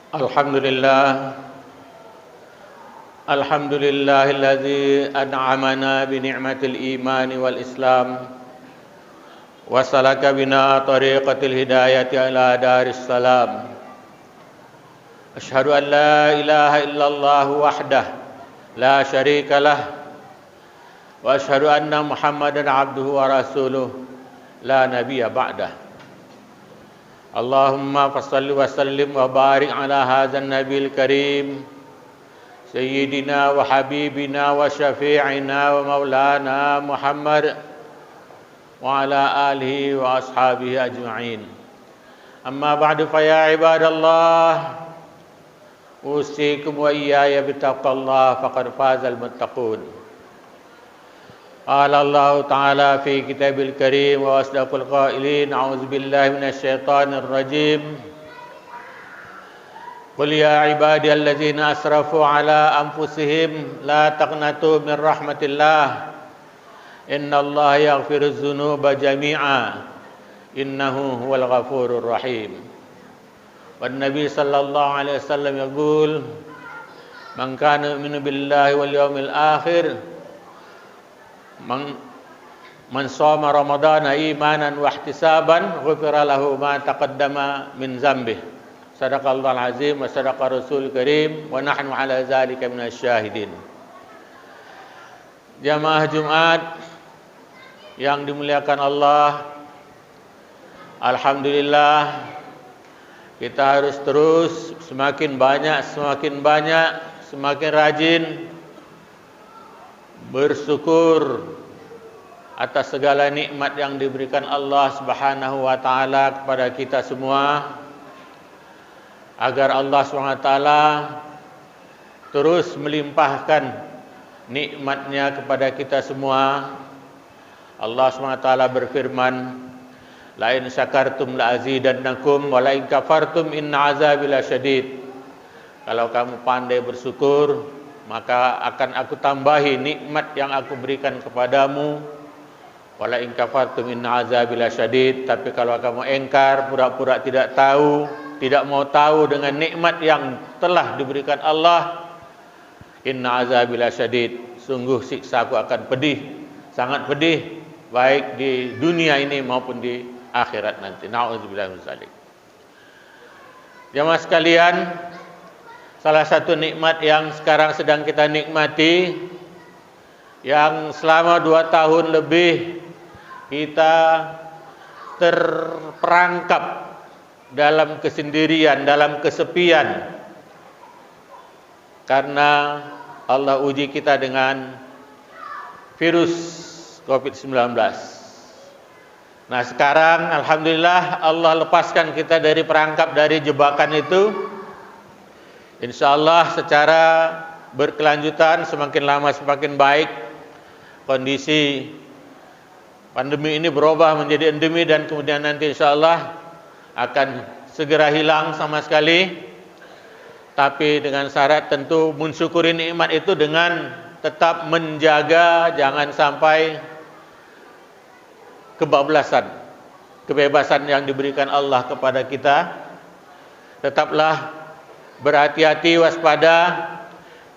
Alhamdulillah, alhamdulillahilladzi an'amana bi ni'matil iman wal islam wa salaka bina tariqatil hidayati ila daris salam. Asyhadu an la ilaha illallah wahdah la syarika lah wa asyhadu anna Muhammadan abduhu wa rasuluh la nabiyya ba'dah. Allahumma fassalli wa sallim wa barik ala hadzal nabiyil karim sayyidina wa habibina wa syafi'ina wa maulana Muhammad wa ala alihi wa ashabihi ajma'in. Amma ba'du fa ya ibadallah, usikum wa iyaya bittaqwallah faqad fazal muttaqun. Qala Allah Ta'ala fi kitabil karim wa asdaqul qailin, a'udzu billahi minasy syaithanir rajim. Qul ya ibadiyalladzina asrafu ala anfusihim la taqnatu min rahmatillah innallaha yaghfiruz dzunuba jami'a innahu huwal ghafurur rahim. Wan Nabi sallallahu alaihi wasallam yaqul man kana yu'minu billahi wal yawmil akhir Man shoma ramadhana imanan wa ihtisaban ghufira lahu ma taqaddama min dzambih. Shadaqallahul azim wa shadaqa rasul karim wa nahnu ala dzalika minasy syahidin. Jamaah Jumat yang dimuliakan Allah, alhamdulillah kita harus terus semakin banyak, semakin rajin bersyukur atas segala nikmat yang diberikan Allah Subhanahu wa taala kepada kita semua, agar Allah Subhanahu wa taala terus melimpahkan nikmatnya kepada kita semua. Allah Subhanahu wa taala berfirman, la in syakartum la azidannakum wa la in kafartum inna azabi lasyadid. Kalau kamu pandai bersyukur, maka akan aku tambahi nikmat yang aku berikan kepadamu. Wala in kafartum inna azabi lasyadid. Tapi kalau kamu engkar, pura-pura tidak tahu, tidak mau tahu dengan nikmat yang telah diberikan Allah, inna azabi lasyadid, sungguh siksaku akan pedih, sangat pedih, baik di dunia ini maupun di akhirat nanti. Na'udzubillahi min dzalik. Jamaah sekalian, salah satu nikmat yang sekarang sedang kita nikmati, yang selama 2 tahun lebih kita terperangkap dalam kesendirian, dalam kesepian, karena Allah uji kita dengan virus COVID-19. Nah sekarang alhamdulillah Allah lepaskan kita dari perangkap, dari jebakan itu. InsyaAllah secara berkelanjutan, semakin lama semakin baik, kondisi pandemi ini berubah menjadi endemi dan kemudian nanti insyaAllah akan segera hilang sama sekali. Tapi dengan syarat tentu mensyukuri nikmat itu dengan tetap menjaga jangan sampai kebebasan yang diberikan Allah kepada kita. Tetaplah berhati-hati, waspada.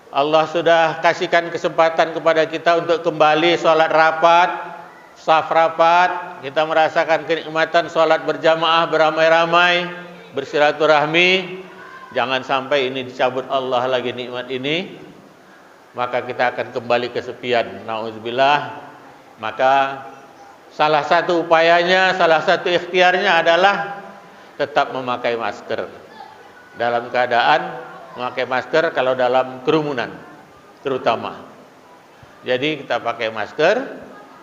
Allah sudah kasihkan kesempatan kepada kita untuk kembali sholat rapat, saf rapat. Kita merasakan kenikmatan sholat berjamaah, beramai-ramai, bersilaturahmi. Jangan sampai ini dicabut Allah lagi nikmat ini, maka kita akan kembali kesepian. Nauzubillah. Maka salah satu upayanya, salah satu ikhtiarnya adalah tetap memakai masker. Dalam keadaan memakai masker kalau dalam kerumunan terutama. Jadi kita pakai masker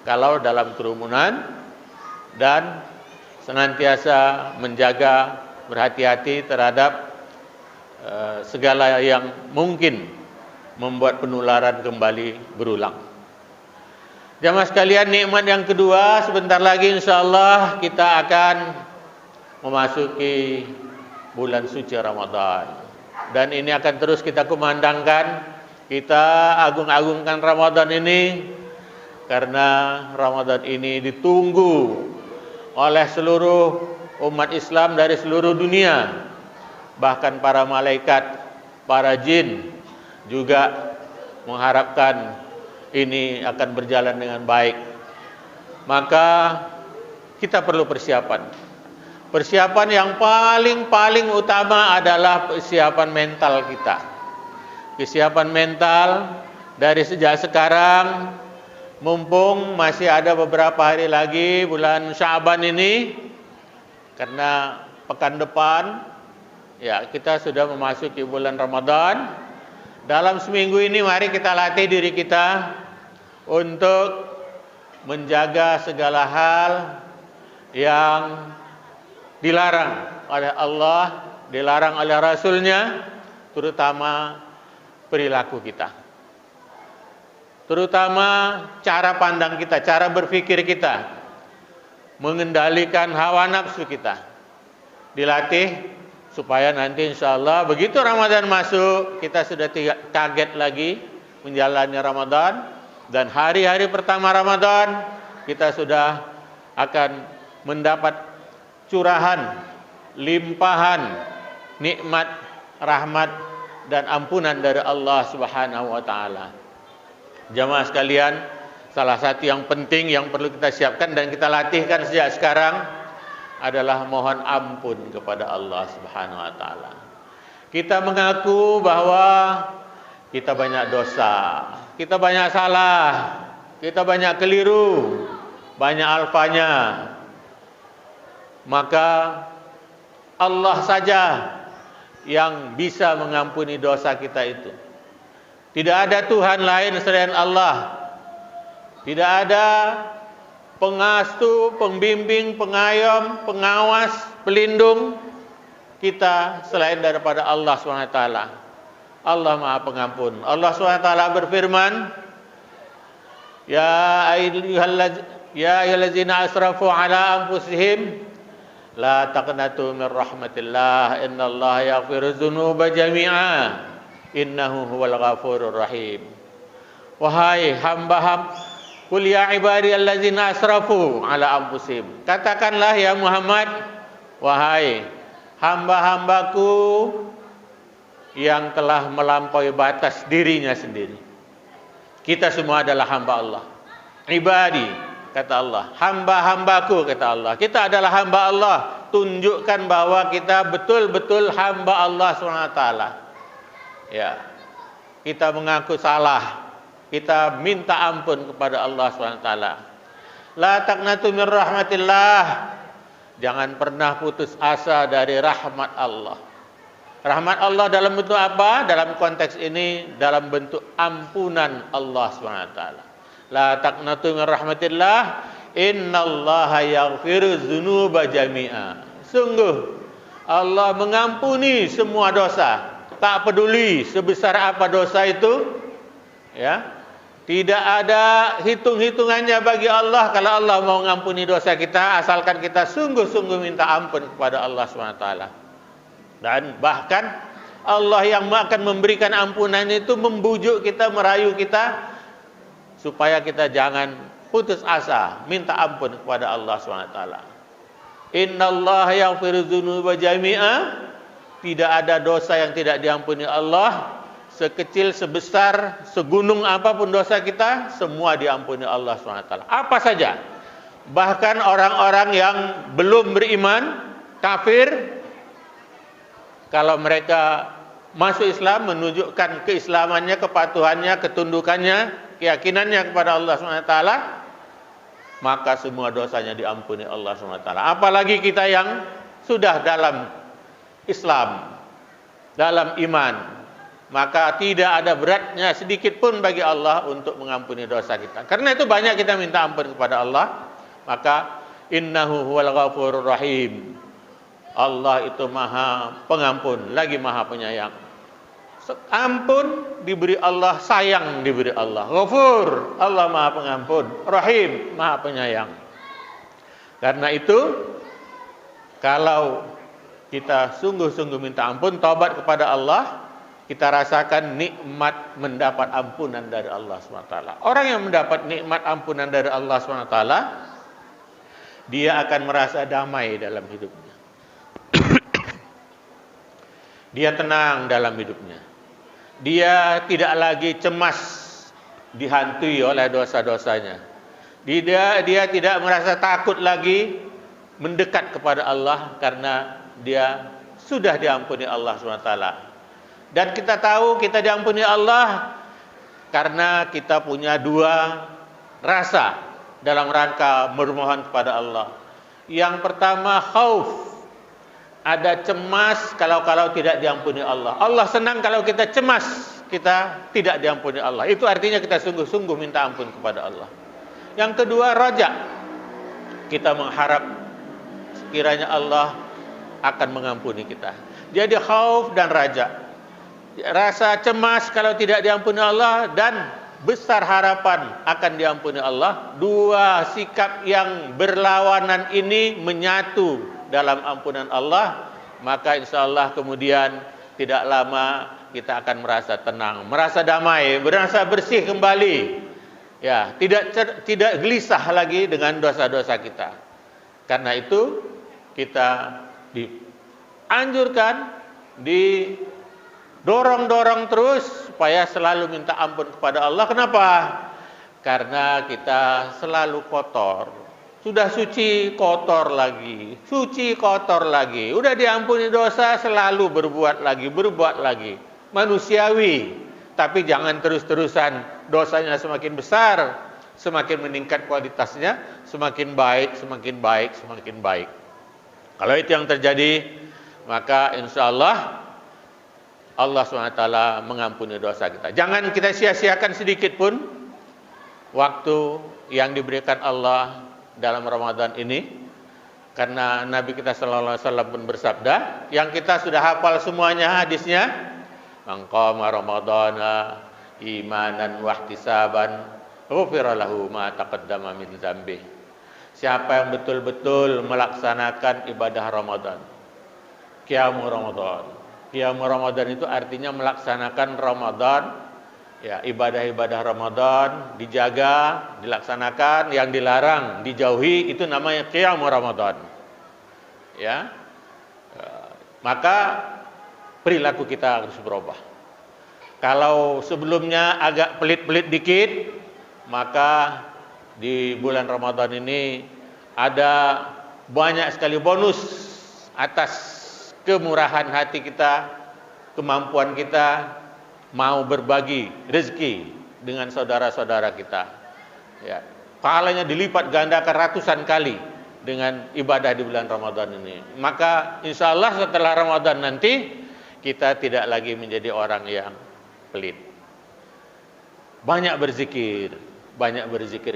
kalau dalam kerumunan dan senantiasa menjaga, berhati-hati terhadap segala yang mungkin membuat penularan kembali berulang. Jamaah sekalian, nikmat yang kedua, sebentar lagi insyaallah kita akan memasuki bulan suci Ramadan. Dan ini akan terus kita kumandangkan, kita agung-agungkan Ramadan ini, karena Ramadan ini ditunggu oleh seluruh umat Islam dari seluruh dunia. bahkan para malaikat, para jin juga mengharapkan ini akan berjalan dengan baik. Maka kita perlu persiapan. Persiapan yang paling utama adalah persiapan mental kita. Kesiapan mental dari sejak sekarang, mumpung masih ada beberapa hari lagi bulan Sya'ban ini, karena pekan depan ya kita sudah memasuki bulan Ramadan. Dalam seminggu ini mari kita latih diri kita untuk menjaga segala hal yang dilarang oleh Allah, dilarang oleh Rasulnya, terutama perilaku kita, terutama cara pandang kita, cara berpikir kita, mengendalikan hawa nafsu kita, dilatih supaya nanti insya Allah begitu Ramadan masuk kita sudah tidak kaget lagi menjalani Ramadan, dan hari-hari pertama Ramadan kita sudah akan mendapat curahan, limpahan, nikmat, rahmat dan ampunan dari Allah Subhanahu wa taala. Jamaah sekalian, salah satu yang penting yang perlu kita siapkan dan kita latihkan sejak sekarang adalah mohon ampun kepada Allah Subhanahu wa taala. Kita mengaku bahwa kita banyak dosa, kita banyak salah, kita banyak keliru, banyak alfanya. Maka Allah saja yang bisa mengampuni dosa kita itu. Tidak ada Tuhan lain selain Allah. Tidak ada pengasuh, pembimbing, pengayom, pengawas, pelindung kita selain daripada Allah SWT. Allah Maha Pengampun. Allah SWT berfirman, Ya ayyuhallazina asrafu ala anfusihim la taqnatu min rahmatillah innallaha yaghfiru dzunuba jami'a innahu huwal ghafurur rahim. Wahai hamba-hamba, qul ya ibadiyallazina asrafu ala anfusihim, katakanlah ya Muhammad, wahai hamba-hambaku yang telah melampaui batas dirinya sendiri. Kita semua adalah hamba Allah. Ibadi, kata Allah, hamba-hambaku, kata Allah. Kita adalah hamba Allah. Tunjukkan bahwa kita betul-betul hamba Allah SWT. Ya, kita mengaku salah, kita minta ampun kepada Allah SWT. La taqnatu min rahmatillah, jangan pernah putus asa dari rahmat Allah. Rahmat Allah dalam bentuk apa? Dalam konteks ini dalam bentuk ampunan Allah SWT. La taqnatu min rahmatillah innallaha yaghfiru dzunuba jami'a. Sungguh Allah mengampuni semua dosa, tak peduli sebesar apa dosa itu, ya. Tidak ada hitung-hitungannya bagi Allah kalau Allah mau mengampuni dosa kita, asalkan kita sungguh-sungguh minta ampun kepada Allah SWT. Dan bahkan Allah yang akan memberikan ampunan itu membujuk kita, merayu kita supaya kita jangan putus asa, minta ampun kepada Allah SWT. Innallaha yaghfiru dzunuba jami'a, tidak ada dosa yang tidak diampuni Allah. Sekecil, sebesar, segunung apapun dosa kita, semua diampuni Allah SWT. Apa saja. Bahkan orang-orang yang belum beriman, kafir, kalau mereka masuk Islam, menunjukkan keislamannya, kepatuhannya, ketundukannya, keyakinannya kepada Allah SWT, maka semua dosanya diampuni Allah SWT. Apalagi kita yang sudah dalam Islam, dalam iman, maka tidak ada beratnya sedikit pun bagi Allah untuk mengampuni dosa kita. Karena itu banyak kita minta ampun kepada Allah. Maka innahu huwal ghafurur rahim. Allah itu Maha Pengampun, lagi Maha Penyayang. Ampun diberi Allah, sayang diberi Allah. Ghafur, Allah Maha Pengampun. Rahim, Maha Penyayang. Karena itu kalau kita sungguh-sungguh minta ampun, taubat kepada Allah, kita rasakan nikmat mendapat ampunan dari Allah SWT. Orang yang mendapat nikmat ampunan dari Allah SWT, dia akan merasa damai dalam hidupnya. Dia tenang dalam hidupnya. Dia tidak lagi cemas dihantui oleh dosa-dosanya. Dia tidak merasa takut lagi mendekat kepada Allah karena dia sudah diampuni Allah SWT. Dan kita tahu kita diampuni Allah karena kita punya dua rasa dalam rangka bermohon kepada Allah. Yang pertama khauf, ada cemas kalau tidak diampuni Allah. Allah senang kalau kita cemas kita tidak diampuni Allah. Itu artinya kita sungguh-sungguh minta ampun kepada Allah. Yang kedua raja, kita mengharap kiranya Allah akan mengampuni kita. Jadi khauf dan raja, rasa cemas kalau tidak diampuni Allah dan besar harapan akan diampuni Allah. Dua sikap yang berlawanan ini menyatu dalam ampunan Allah, maka insya-Allah kemudian tidak lama kita akan merasa tenang, merasa damai, merasa bersih kembali. Ya, tidak gelisah lagi dengan dosa-dosa kita. Karena itu kita dianjurkan, didorong-dorong terus supaya selalu minta ampun kepada Allah. Kenapa? Karena kita selalu kotor. Sudah suci kotor lagi, suci kotor lagi. Udah diampuni dosa selalu berbuat lagi. Manusiawi. Tapi jangan terus-terusan, dosanya semakin besar, semakin meningkat kualitasnya, semakin baik. Kalau itu yang terjadi, maka insya-Allah Allah SWT mengampuni dosa kita. Jangan kita sia-siakan sedikit pun waktu yang diberikan Allah dalam Ramadan ini, karena Nabi kita sallallahu alaihi wasallam pun bersabda, yang kita sudah hafal semuanya hadisnya, man qama ramadhana imanan wa ihtisaban ghufira lahu ma taqaddama min dzambi. Siapa yang betul-betul melaksanakan ibadah Ramadan, qiyam Ramadan. Qiyam Ramadan itu artinya melaksanakan Ramadan. Ya, ibadah-ibadah Ramadan dijaga, dilaksanakan, yang dilarang dijauhi, itu namanya qiyam Ramadan. Ya. Maka perilaku kita harus berubah. Kalau sebelumnya agak pelit-pelit dikit, maka di bulan Ramadan ini ada banyak sekali bonus atas kemurahan hati kita, kemampuan kita mau berbagi rezeki dengan saudara-saudara kita. Ya, pahalanya dilipat gandakan ratusan kali dengan ibadah di bulan Ramadan ini. Maka insya Allah setelah Ramadan nanti kita tidak lagi menjadi orang yang pelit. Banyak berzikir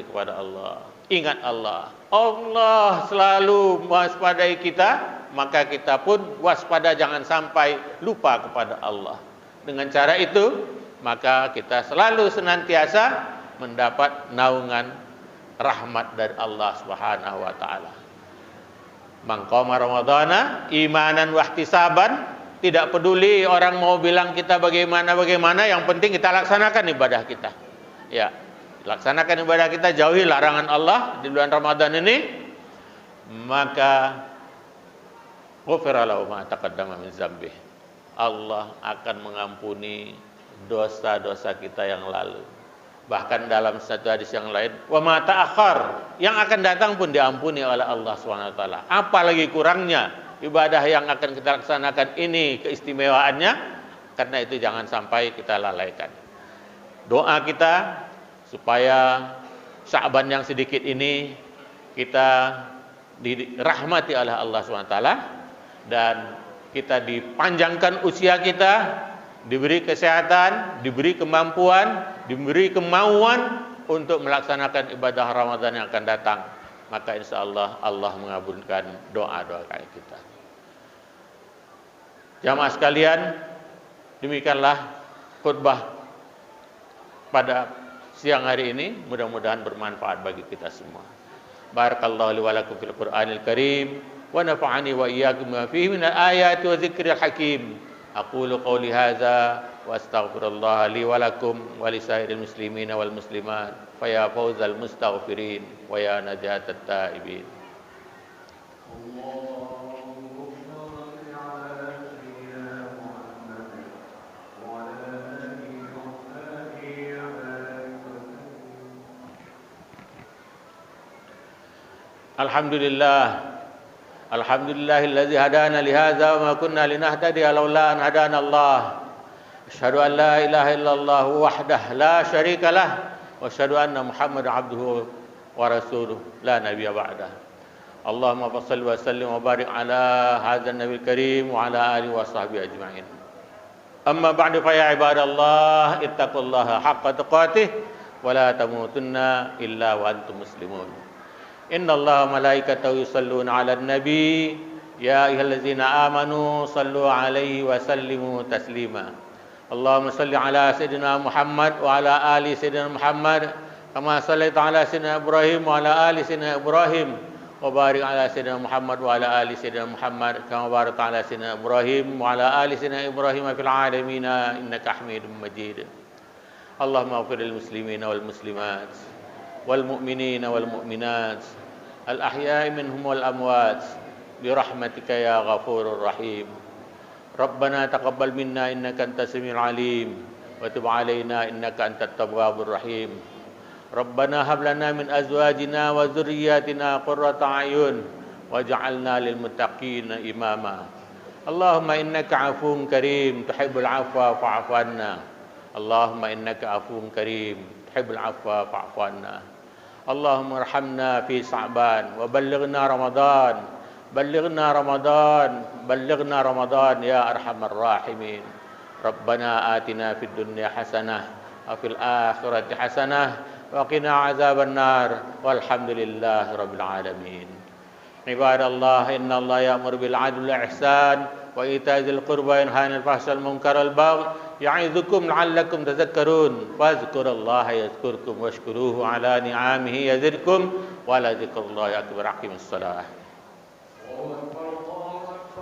kepada Allah. Ingat Allah. Allah selalu waspadai kita, maka kita pun waspada jangan sampai lupa kepada Allah. Dengan cara itu, maka kita selalu senantiasa mendapat naungan rahmat dari Allah Subhanahu wa taala. Man qama ramadhana imanan wa ihtisaban, tidak peduli orang mau bilang kita bagaimana, yang penting kita laksanakan ibadah kita. Ya, laksanakan ibadah kita, jauhi larangan Allah di bulan Ramadan ini, maka ghufira lahu ma taqaddama min dzambi. Allah akan mengampuni dosa-dosa kita yang lalu. Bahkan dalam satu hadis yang lain, wa ma ta'akhkhar, yang akan datang pun diampuni oleh Allah SWT. Apalagi kurangnya ibadah yang akan kita laksanakan ini keistimewaannya, karena itu jangan sampai kita lalaikan. Doa kita supaya Sya'ban yang sedikit ini kita dirahmati oleh Allah SWT dan kita dipanjangkan usia kita, diberi kesehatan, diberi kemampuan, diberi kemauan untuk melaksanakan ibadah Ramadan yang akan datang. Maka insya Allah Allah mengabulkan doa-doa kita. Jamaah sekalian, demikianlah khutbah pada siang hari ini. Mudah-mudahan bermanfaat bagi kita semua. Barakallahu li wa lakum fil Qur'anil Karim wa nafa'ani wa iyyakum ma fihi minal ayati wa dzikril hakim. Aqulu qawli hadza wa astaghfirullah li wa lakum wa lisairil muslimina wal muslimat fa ya fawzal mustaghfirin wa ya najatat taibin. Alhamdulillah. Alhamdulillahilladzi hadana li hadza wa ma kunna linahtadiya laula an hadana Allah. Asyhadu an la ilaha illallah wahdahu la syarikalah wa asyhadu anna Muhammadan abduhu wa rasuluh la nabiyya ba'dahu. Allahumma shalli wa sallim wa barik ala hadzal nabiyil karim wa ala alihi wa sahbihi ajma'in. Amma ba'du fa ya ibadallah ittaqullaha haqqa tuqatih wa la tamutunna illa wa antum muslimun. Innallaha wa malaikatahu yusalluna 'alan nabi ya ayyuhallazina amanu sallu 'alaihi wa sallimu taslima. Allahumma salli ala sayyidina Muhammad wa ala ali sayyidina Muhammad kama sallaita ala sayyidina Ibrahim wa ala ali sayyidina Ibrahim wa barik ala sayyidina Muhammad wa ala ali sayyidina Muhammad kama barakta ala sayyidina Ibrahim wa ala ali sayyidina Ibrahim fil alamin innaka Hamidum Majid. Allahumma ighfir lil muslimina wal muslimat wal mu'minina wal mu'minat al ahya'i minhum wal amwat bi rahmatika ya ghafurur rahim. Rabbana taqabbal minna innaka antas samiul alim wa tub alaina innaka antat tawwabur rahim. Rabbana hab lana min azwajina wa dzurriyyatina qurrata a'yun waj'alna lil muttaqina imama. Allahumma innaka 'afuwun karim tuhibbul 'afwa fa'fu 'anna. Allahumma innaka 'afuwun karim tuhibbul 'afwa fa'fu 'anna. Allahumma arhamna fi Sha'ban wa ballighna Ramadan. Ballighna Ramadan, ballighna Ramadan ya arhamar rahimin. Rabbana atina fid dunya hasanah wa fil akhirati hasanah wa qina azaban nar walhamdulillahi rabbil alamin. Ibadallah innallaha ya'muru bil 'adli wal ihsan wa ita'i dzil qurba wa yanha 'anil fahsya'i wal munkari wal baghi ya'idzukum la'allakum tadhakkarun fadhkurullaha yadhkurkum washkuruhu 'ala ni'amihi yazidkum wa la dzikrullahi akbar. Aqimus shalah.